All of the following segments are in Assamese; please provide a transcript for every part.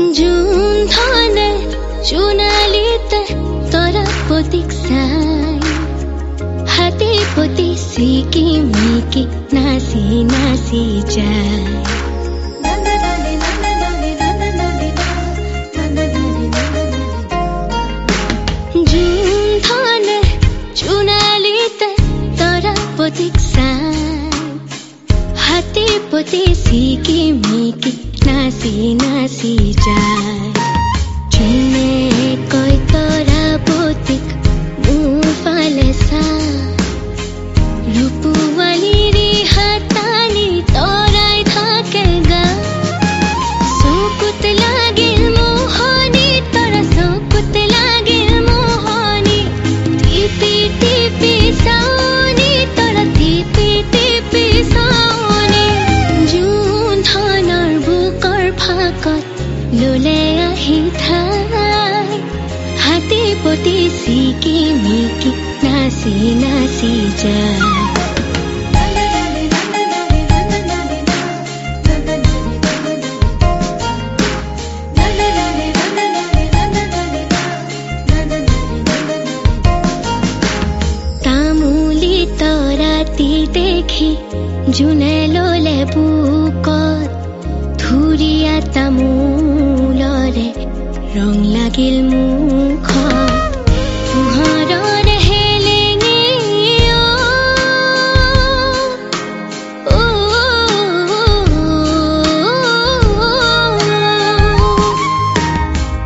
জুন ধনে চুনালিতে তৰা পতিক চাই হাতে পতি সিকি মিকি নাচি নাচি যায় জুন ধনে চুনালিতে তৰা পতিক চাই হাতে পতি সিকি মিকি নাচি নাচি যায় জুনে কয় তৰা পতিক মোৰ ফালে চা ৰূপৱালীৰে হাতানি তৰাই থাকে গা চকুত লাগিল মোহনি তৰা চকুত লাগিল মোহনি টিপি টিপি চাওনি তৰা টিপি টিপি চাওনি জুন ধনৰ বুকৰ ফাকত ললে আহি ঠাই হাতে পতি সিকি মিকি নাচি নাচি যায় তামুলি তৰাতি দেখি জুনে ললে বুকত ধুৰীয়া তামোলৰে ৰং লাগিল মুখত পোহৰৰ হেলেঙে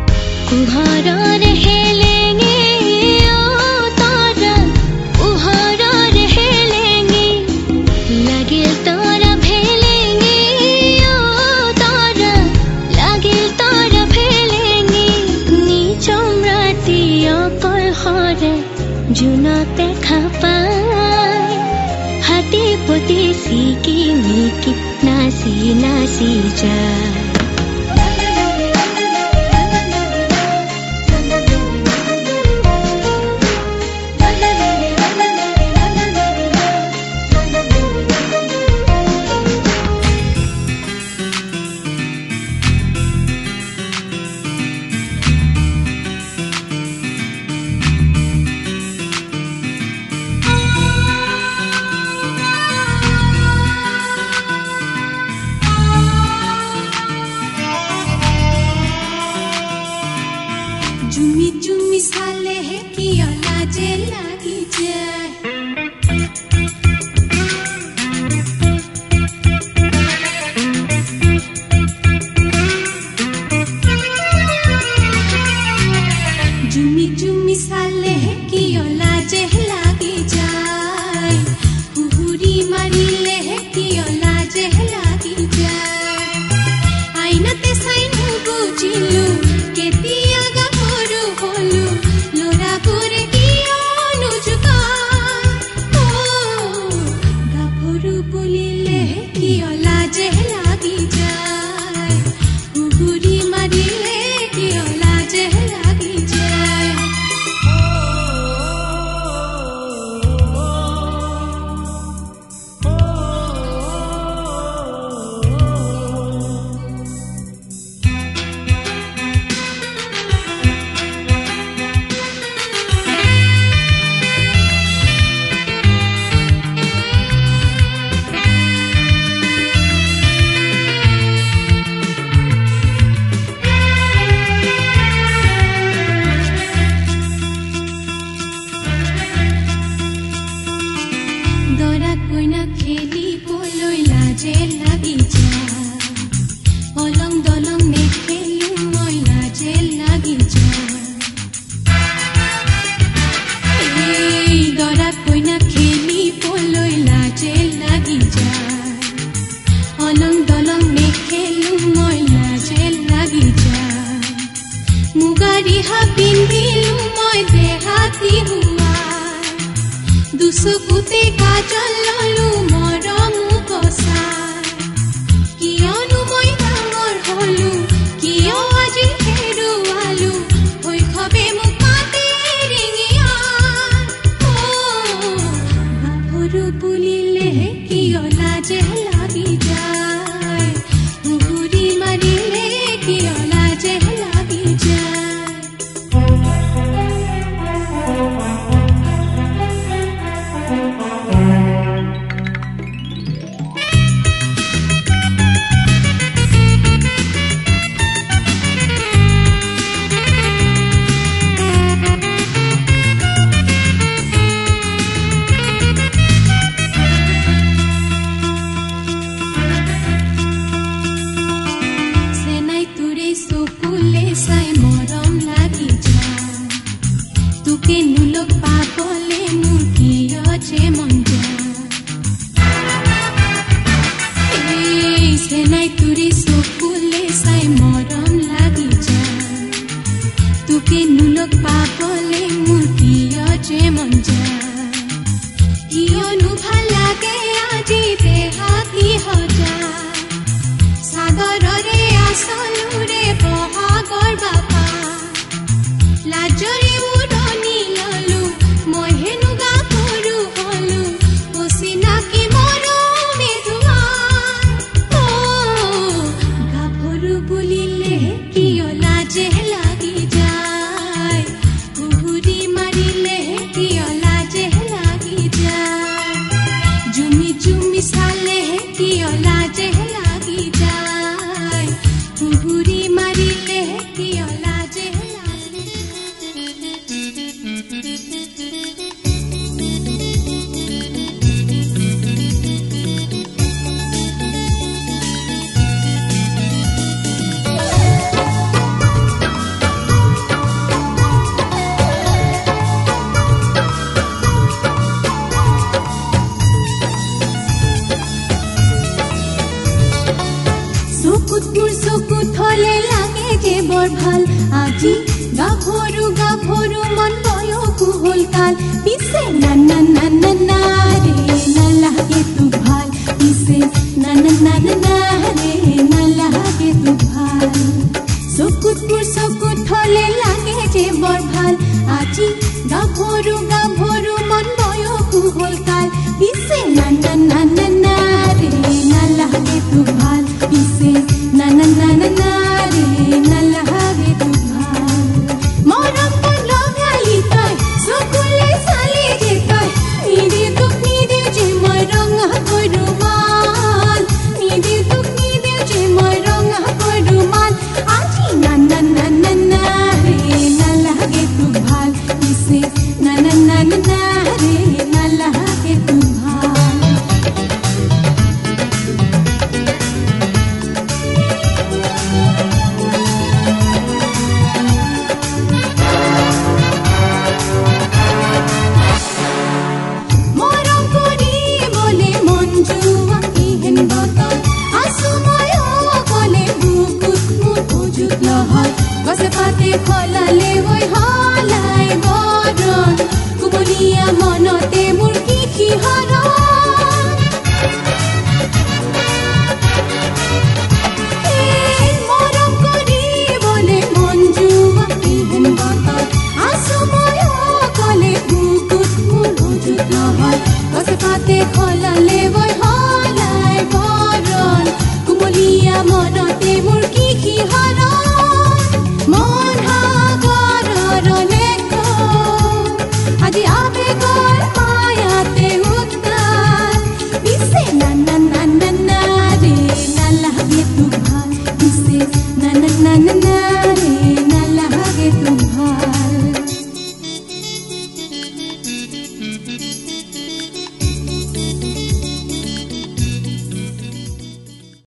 পোহৰৰ হেলেঙে তৰা পোহৰৰ হেলেঙে লাগিল তৰা ভেলেঙে তৰা লাগিল তৰা ভেলেঙে নিচম ৰাতি অকলশৰে জুনত দেখা পাই হাতে পতি সিকি মিকি নাচি নাচি যায় जुमी जुमी साले है किया लाजे लगी जाए जुमी जुमी साले है किया लाजे लगी जाए हुहुरी मारिले है किया लाजे लगी जाए आईना ते साइन बुझिलु केतिया দুচকুতে কাজল ললো মৰম কচাই কিয়নো মই ডাঙৰ হলো কিয় আজি হেৰুৱালো শৈশৱে মোক মাতে ৰিঙিয়া বাপৰু বুলিলে কিয় লাজে লাগি যায় ঘূৰি মাৰিলে কিয় লাজে খুলিলে কিয় লাজে লাগি যায় উহুৰি মাৰিলে কিয় লাজে লাগি যায় জুমি জুমি চালে কিয় লাজে লাগি যায় উহুৰি মাৰিলে কিয় লাজে লাগি চকুত হলে লাগে যে বৰ ভাল আজি গাভৰু গাভৰু মন বয়সো হল কাল পিছে না না না না না ৰে নালাগে তো ভাল পিছে না না না না ৰে নালাগে তো ভাল চকুত হলে লাগে যে বৰ ভাল আজি গাভৰু গাভৰু মন বয়সো হল কাল পিছে না না না না না ৰে নালাগে তো ভাল পিছে na na na na na re na lage tu bhal moram mon logali toy sukule sali je toy nidi je moi ranga korumal nidi je moi ranga korumal aji na na na na na re na lage tu bhal ise na na na na na re na lage tu bhal গছে পাতে খলালে ওই